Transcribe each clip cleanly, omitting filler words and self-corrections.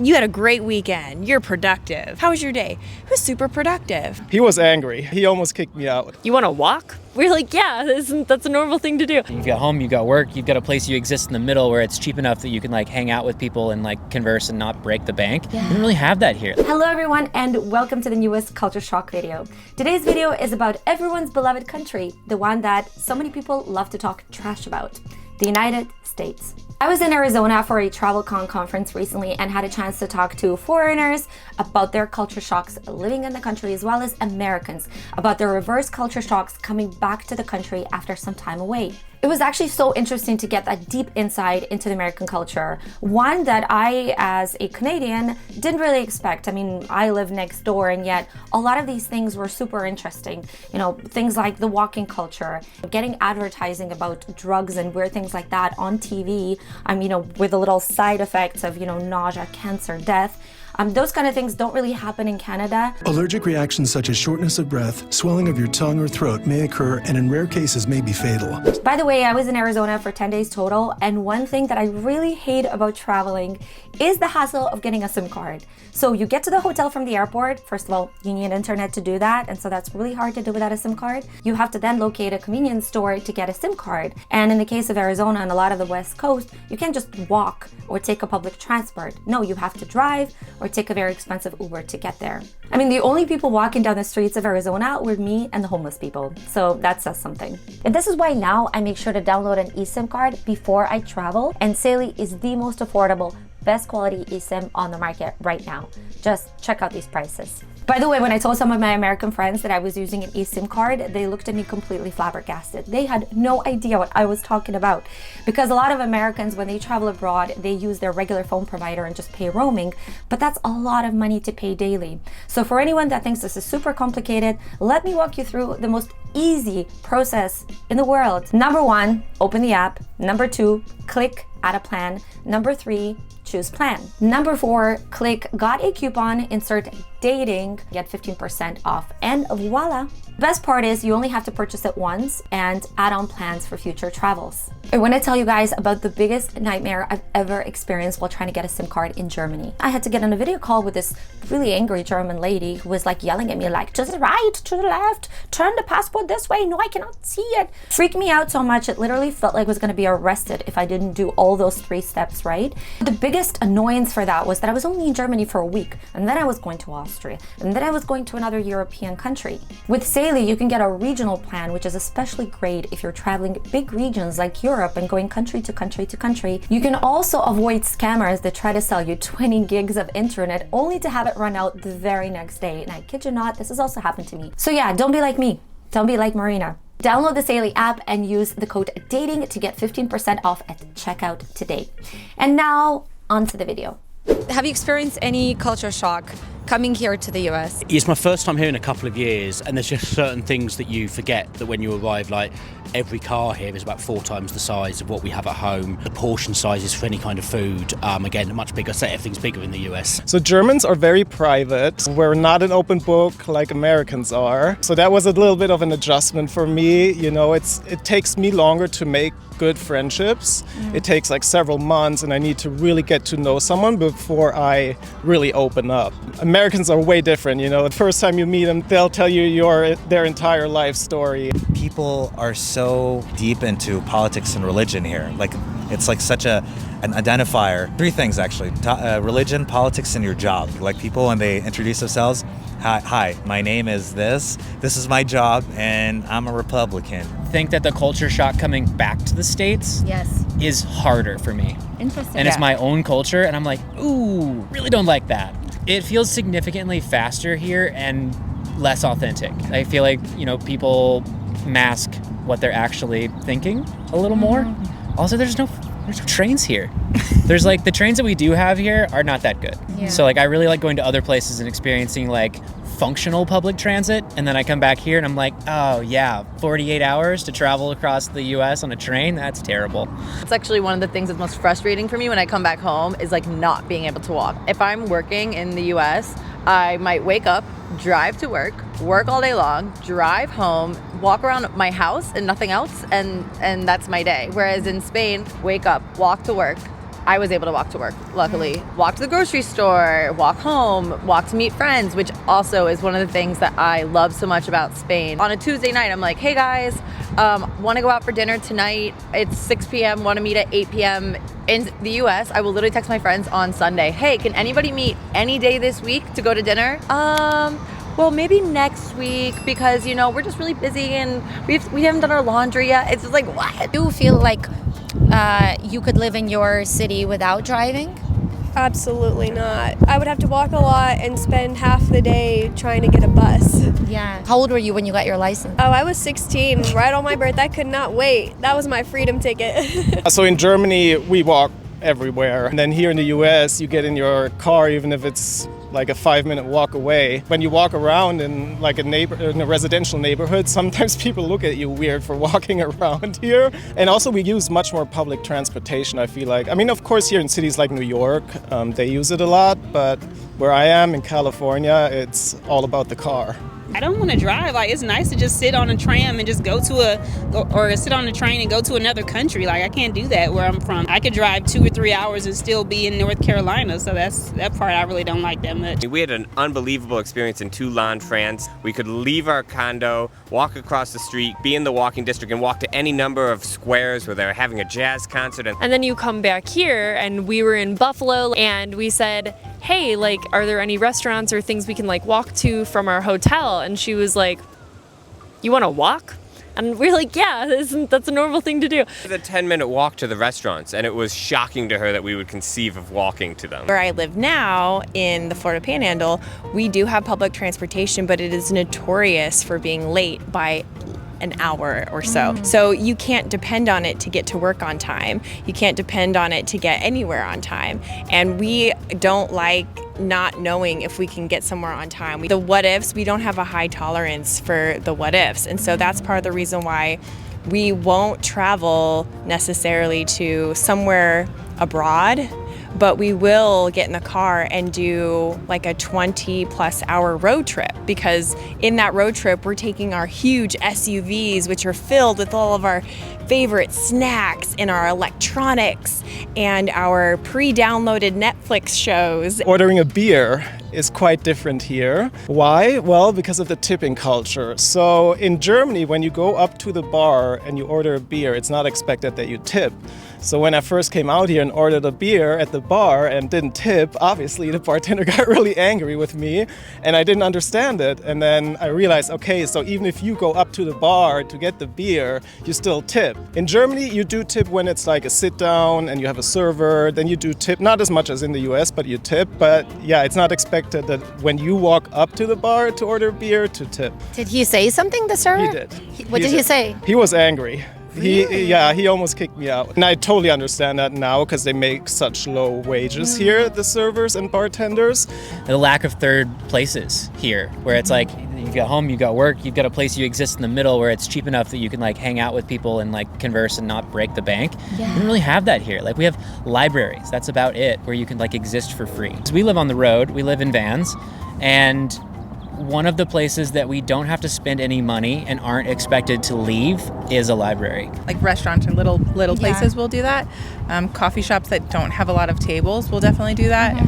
You had a great weekend. You're productive. How was your day? It was super productive. He was angry. He almost kicked me out. You want to walk? We're like, yeah, that's a normal thing to do. You've got home, you've got work, you've got a place you exist in the middle where it's cheap enough that you can like hang out with people and like converse and not break the bank. Yeah. You don't really have that here. Hello everyone and welcome to the newest Culture Shock video. Today's video is about everyone's beloved country, the one that so many people love to talk trash about, the United States. I was in Arizona for a TravelCon conference recently and had a chance to talk to foreigners about their culture shocks living in the country, as well as Americans about their reverse culture shocks coming back to the country after some time away. It was actually so interesting to get that deep insight into the American culture, one that I, as a Canadian, didn't really expect. I mean, I live next door, and yet a lot of these things were super interesting. You know, things like the walking culture, getting advertising about drugs and weird things like that on TV, with the little side effects of, nausea, cancer, death. Those kind of things don't really happen in Canada. Allergic reactions such as shortness of breath, swelling of your tongue or throat may occur and in rare cases may be fatal. By the way, I was in Arizona for 10 days total, and one thing that I really hate about traveling is the hassle of getting a SIM card. So you get to the hotel from the airport. First of all, you need internet to do that, and so that's really hard to do without a SIM card. You have to then locate a convenience store to get a SIM card. And in the case of Arizona and a lot of the West Coast, you can't just walk or take a public transport. No, you have to drive or take a very expensive Uber to get there. I mean, the only people walking down the streets of Arizona were me and the homeless people. So that says something. And this is why now I make sure to download an eSIM card before I travel. And Saley is the most affordable, best quality eSIM on the market right now. Just check out these prices. By the way, when I told some of my American friends that I was using an eSIM card, they looked at me completely flabbergasted. They had no idea what I was talking about. Because a lot of Americans, when they travel abroad, they use their regular phone provider and just pay roaming, but that's a lot of money to pay daily. So for anyone that thinks this is super complicated, let me walk you through the most easy process in the world. Number 1, open the app. Number 2, click add a plan. Number 3, choose plan. Number 4, click got a coupon, insert dating, get 15% off, and voila. The best part is you only have to purchase it once and add on plans for future travels. I want to tell you guys about the biggest nightmare I've ever experienced while trying to get a SIM card in Germany. I had to get on a video call with this really angry German lady who was like yelling at me like, to the right, to the left, turn the passport this way, no, I cannot see it. Freaked me out so much, it literally felt like I was going to be arrested if I didn't do all those 3 steps right. The biggest annoyance for that was that I was only in Germany for a week, and then I was going to Austria, and then I was going to another European country. With Saley, you can get a regional plan, which is especially great if you're traveling big regions like Europe and going country to country to country. You can also avoid scammers that try to sell you 20 gigs of internet only to have it run out the very next day. And I kid you not, this has also happened to me. So yeah, don't be like me. Don't be like Marina. Download the Saley app and use the code DATING to get 15% off at checkout today. And now, on to the video. Have you experienced any culture shock coming here to the US? It's my first time here in a couple of years, and there's just certain things that you forget that when you arrive, like every car here is about 4 times the size of what we have at home. The portion sizes for any kind of food, again, a much bigger set. Everything's bigger in the US. So Germans are very private. We're not an open book like Americans are. So that was a little bit of an adjustment for me. It takes me longer to make good friendships. It takes like several months, and I need to really get to know someone before I really open up. Americans are way different. The first time you meet them, they'll tell you their entire life story. People are so deep into politics and religion here. It's like such an identifier. 3 things actually: religion, politics, and your job. Like people, when they introduce themselves, hi, my name is this is my job, and I'm a Republican. I think that the culture shock coming back to the States Yes. is harder for me. Interesting. And it's my own culture, and I'm like, ooh, really don't like that. It feels significantly faster here and less authentic. I feel like, people mask what they're actually thinking a little more. Also, there's no trains here. There's like the trains that we do have here are not that good. Yeah. So I really like going to other places and experiencing functional public transit, and then I come back here and I'm like, oh yeah, 48 hours to travel across the US on a train? That's terrible. It's actually one of the things that's most frustrating for me when I come back home is not being able to walk. If I'm working in the US, I might wake up, drive to work all day long, drive home, walk around my house and nothing else, and that's my day. Whereas in Spain, wake up, walk to work, I was able to walk to work, luckily. Walk to the grocery store, walk home, walk to meet friends, which also is one of the things that I love so much about Spain. On a Tuesday night, I'm like, hey guys, want to go out for dinner tonight? It's 6 p.m., want to meet at 8 p.m. In the US, I will literally text my friends on Sunday, hey, can anybody meet any day this week to go to dinner? Well, maybe next week because, you know, we're just really busy and we haven't done our laundry yet. It's just like, what? Do you feel like you could live in your city without driving? Absolutely not. I would have to walk a lot and spend half the day trying to get a bus. Yeah. How old were you when you got your license? Oh, I was 16, right on my birthday. I could not wait. That was my freedom ticket. So in Germany, we walk everywhere. And then here in the US, you get in your car even if it's like a 5-minute walk away. When you walk around in like in a residential neighborhood, sometimes people look at you weird for walking around here. And also we use much more public transportation, I feel like. I mean, of course, here in cities like New York, they use it a lot, but where I am in California, it's all about the car. I don't want to drive. Like, it's nice to just sit on a tram and just go to or sit on a train and go to another country. Like, I can't do that where I'm from. I could drive 2 or 3 hours and still be in North Carolina. So that part I really don't like that much. We had an unbelievable experience in Toulon, France. We could leave our condo, walk across the street, be in the walking district, and walk to any number of squares where they're having a jazz concert. And then you come back here, and we were in Buffalo, and we said, hey, like, are there any restaurants or things we can like walk to from our hotel? And she was like, you want to walk? And we're like, yeah, that's a normal thing to do. It was a 10-minute walk to the restaurants, and it was shocking to her that we would conceive of walking to them. Where I live now in the Florida Panhandle, we do have public transportation, but it is notorious for being late by an hour or so. So you can't depend on it to get to work on time. You can't depend on it to get anywhere on time. And we don't like not knowing if we can get somewhere on time. The what ifs, we don't have a high tolerance for the what ifs. And so that's part of the reason why we won't travel necessarily to somewhere abroad, but we will get in the car and do like a 20+ hour road trip, because in that road trip we're taking our huge SUVs, which are filled with all of our favorite snacks and our electronics and our pre-downloaded Netflix shows. Ordering a beer is quite different here. Why? Well, because of the tipping culture. So in Germany, when you go up to the bar and you order a beer, it's not expected that you tip. So when I first came out here and ordered a beer at the bar and didn't tip, obviously the bartender got really angry with me and I didn't understand it. And then I realized, okay, so even if you go up to the bar to get the beer, you still tip. In Germany, you do tip when it's like a sit down and you have a server, then you do tip, not as much as in the US, but you tip. But yeah, it's not expected that when you walk up to the bar to order beer to tip. Did he say something, the server? He did. What did he say? He was angry. Really? He almost kicked me out. And I totally understand that now because they make such low wages here, the servers and bartenders. The lack of third places here, where it's like you've got home, you've got work, you've got a place you exist in the middle where it's cheap enough that you can like hang out with people and like converse and not break the bank. Yeah. We don't really have that here. Like we have libraries, that's about it, where you can like exist for free. So we live on the road, we live in vans, and one of the places that we don't have to spend any money and aren't expected to leave is a library. Like restaurants or little places will do that. Coffee shops that don't have a lot of tables will definitely do that.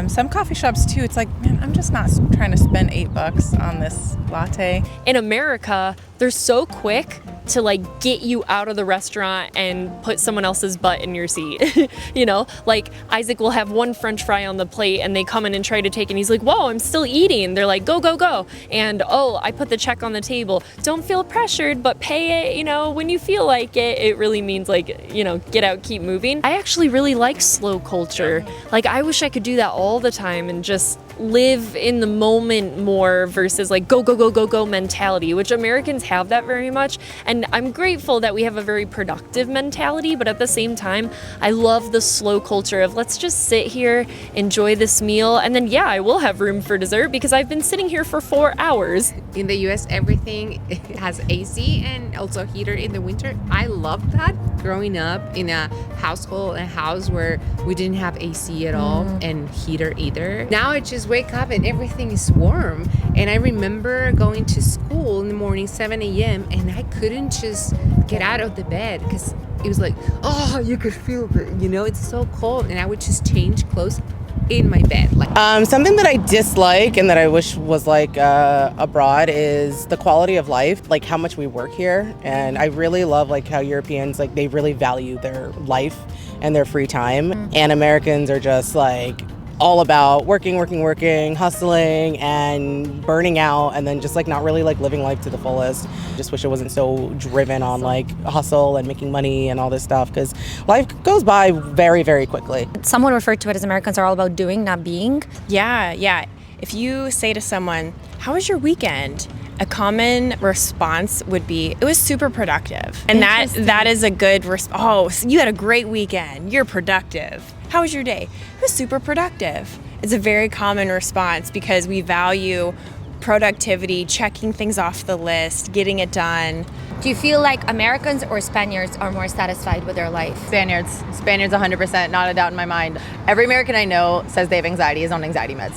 Some coffee shops too, it's like, man, I'm just not trying to spend $8 on this latte. In America, they're so quick to like get you out of the restaurant and put someone else's butt in your seat. You know, like Isaac will have one French fry on the plate and they come in and try to take it and he's like, whoa, I'm still eating. They're like, go, go, go. And oh, I put the check on the table. Don't feel pressured, but pay it, you know, when you feel like it. It really means like, you know, get out, keep moving. I actually really like slow culture. Like I wish I could do that all the time and just live in the moment more versus like go, go, go, go, go mentality, which Americans have that very much. And I'm grateful that we have a very productive mentality, but at the same time, I love the slow culture of let's just sit here, enjoy this meal, and then yeah, I will have room for dessert because I've been sitting here for 4 hours. In the US, everything has AC and also heater in the winter. I love that. Growing up in a house where we didn't have AC at all and heater either. Now I just wake up and everything is warm. And I remember going to school in the morning, 7 a.m., and I couldn't just get out of the bed because it was like, oh, you could feel it, you know, it's so cold. And I would just change clothes in my bed. Something that I dislike and that I wish was like abroad is the quality of life, like how much we work here. And I really love like how Europeans, like they really value their life and their free time. And Americans are just like all about working, hustling and burning out, and then just like not really like living life to the fullest. Just wish it wasn't so driven on like hustle and making money and all this stuff, because life goes by very, very quickly. Someone referred to it as Americans are all about doing, not being. Yeah. If you say to someone, "How was your weekend?" a common response would be, "It was super productive." And that is a good response. "Oh, so you had a great weekend. You're productive. How was your day?" "It was super productive." It's a very common response because we value productivity, checking things off the list, getting it done. Do you feel like Americans or Spaniards are more satisfied with their life? Spaniards 100%, not a doubt in my mind. Every American I know says they have anxiety, is on anxiety meds.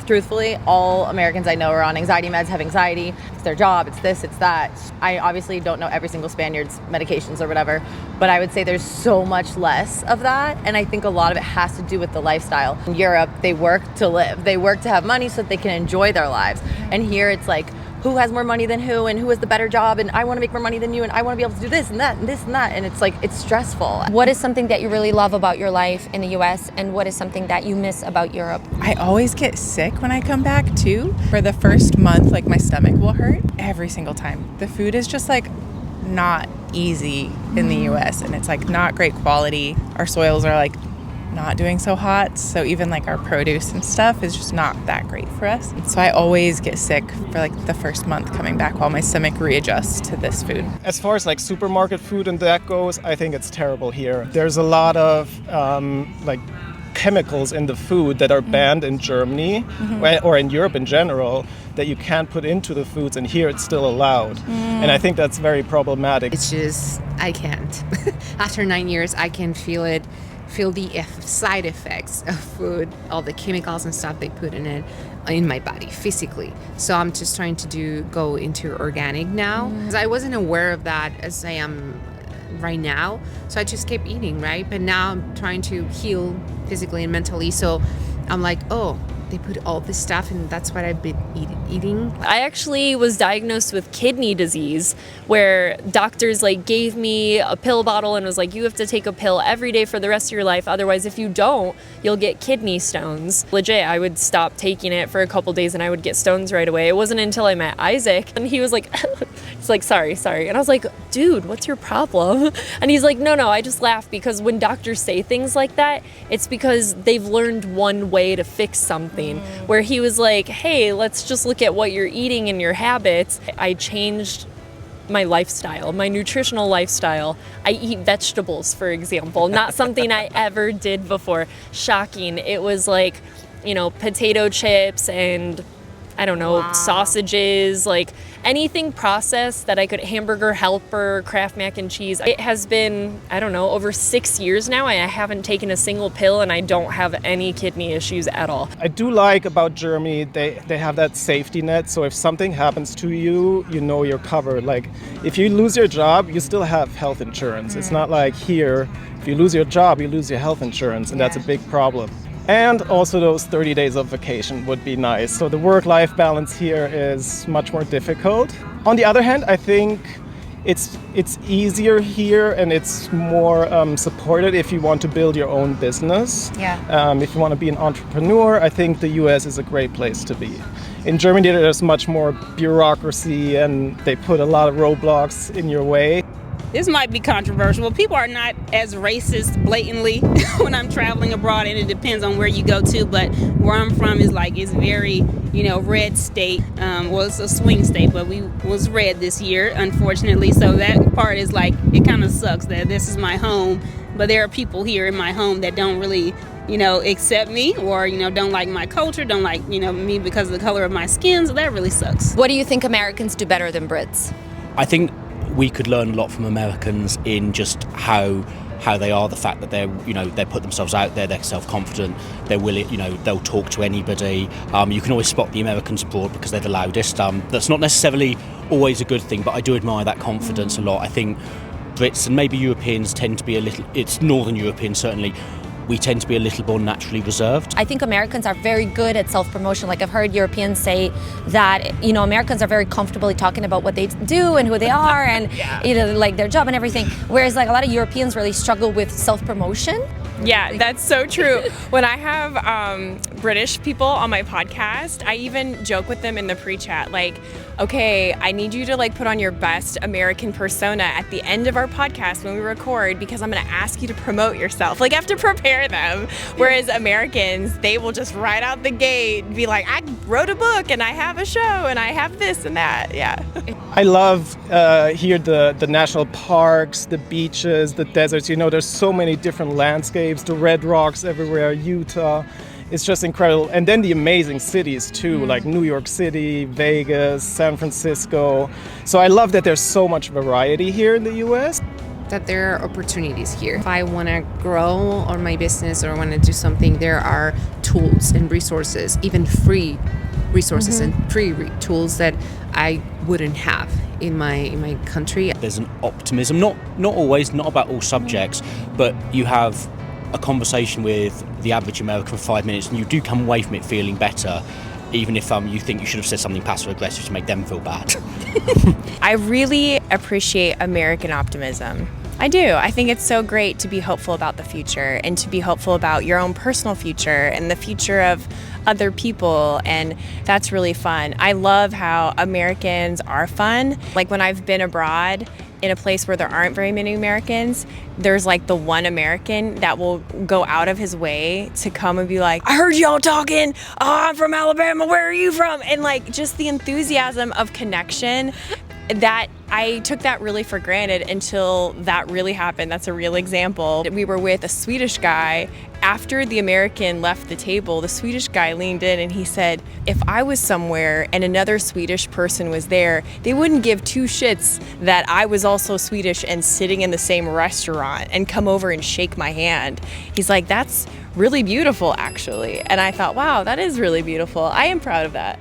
Truthfully, all Americans I know are on anxiety meds, have anxiety. It's their job, it's this, it's that. I obviously don't know every single Spaniard's medications or whatever, but I would say there's so much less of that, and I think a lot of it has to do with the lifestyle. In Europe, they work to live. They work to have money so that they can enjoy their lives. And here it's like, who has more money than who, and who has the better job, and I want to make more money than you, and I want to be able to do this and that and this and that, and it's like, it's stressful. What is something that you really love about your life in the US, and what is something that you miss about Europe? I always get sick when I come back too. For the first month, like my stomach will hurt every single time. The food is just like not easy in the US, and it's like not great quality. Our soils are like not doing so hot, so even like our produce and stuff is just not that great for us. So I always get sick for like the first month coming back while my stomach readjusts to this food. As far as like supermarket food and that goes, I think it's terrible here. There's a lot of like chemicals in the food that are banned in Germany or in Europe in general that you can't put into the foods, and here it's still allowed. And I think that's very problematic. It's just, I can't. After 9 years, I can feel the side effects of food, all the chemicals and stuff they put in it, in my body physically. So I'm just trying to go into organic now. 'Cause I wasn't aware of that as I am right now. So I just kept eating, right? But now I'm trying to heal physically and mentally. So I'm like, oh, they put all this stuff, and that's what I've been eating. I actually was diagnosed with kidney disease, where doctors like gave me a pill bottle and was like, you have to take a pill every day for the rest of your life. Otherwise, if you don't, you'll get kidney stones. Legit, I would stop taking it for a couple days and I would get stones right away. It wasn't until I met Isaac and he was like, he's like, sorry. And I was like, dude, what's your problem? And he's like, no, I just laugh because when doctors say things like that, it's because they've learned one way to fix something. Where he was like, hey, let's just look at what you're eating and your habits. I changed my lifestyle, my nutritional lifestyle. I eat vegetables, for example, not something I ever did before. Shocking. It was like, potato chips and I don't know, sausages, like anything processed that I could, Hamburger Helper, Kraft mac and cheese. It has been, I don't know, over 6 years now. I haven't taken a single pill and I don't have any kidney issues at all. I do like about Germany, they have that safety net. So if something happens to you, you know you're covered. Like if you lose your job, you still have health insurance. It's not like here, if you lose your job, you lose your health insurance, and that's a big problem. And also those 30 days of vacation would be nice. So the work-life balance here is much more difficult. On the other hand, I think it's easier here and it's more supported if you want to build your own business. If you want to be an entrepreneur, I think the US is a great place to be. In Germany, there's much more bureaucracy and they put a lot of roadblocks in your way. This might be controversial. People are not as racist blatantly when I'm traveling abroad, and it depends on where you go to, but where I'm from is like, it's very, red state. Well, it's a swing state, but we was red this year, unfortunately. So that part is like, it kind of sucks that this is my home, but there are people here in my home that don't really, accept me or, don't like my culture, don't like, me because of the color of my skin. So that really sucks. What do you think Americans do better than Brits? I think we could learn a lot from Americans in just how they are, the fact that they put themselves out there, they're self-confident, they're willing, they'll talk to anybody. You can always spot the Americans abroad because they're the loudest. That's not necessarily always a good thing, but I do admire that confidence a lot. I think Brits and maybe Europeans tend to be it's Northern Europeans certainly, we tend to be a little more naturally reserved. I think Americans are very good at self-promotion. Like I've heard Europeans say that, Americans are very comfortably talking about what they do and who they are and like their job and everything. Whereas like a lot of Europeans really struggle with self-promotion. Yeah, that's so true. When I have British people on my podcast, I even joke with them in the pre-chat, like, okay, I need you to like put on your best American persona at the end of our podcast when we record, because I'm going to ask you to promote yourself. Like, I have to prepare them. Whereas Americans, they will just right out the gate be like, I wrote a book and I have a show and I have this and that. Yeah. I love here the national parks, the beaches, the deserts. There's so many different landscapes, the red rocks everywhere, Utah. It's just incredible. And then the amazing cities too, like New York City, Vegas, San Francisco. So I love that there's so much variety here in the US. That there are opportunities here. If I want to grow on my business or want to do something, there are tools and resources, even free resources and free tools that I wouldn't have in my country. There's an optimism, not always, not about all subjects, but you have a conversation with the average American for 5 minutes and you do come away from it feeling better, even if you think you should have said something passive aggressive to make them feel bad. I really appreciate American optimism. I do. I think it's so great to be hopeful about the future and to be hopeful about your own personal future and the future of other people, and that's really fun. I love how Americans are fun. Like when I've been abroad in a place where there aren't very many Americans, there's like the one American that will go out of his way to come and be like, I heard y'all talking, I'm from Alabama, where are you from? And like just the enthusiasm of connection, that I took that really for granted until that really happened. That's a real example. We were with a Swedish guy. After the American left the table, the Swedish guy leaned in and he said, if I was somewhere and another Swedish person was there, they wouldn't give two shits that I was also Swedish and sitting in the same restaurant and come over and shake my hand. He's like, that's really beautiful, actually. And I thought, wow, that is really beautiful. I am proud of that.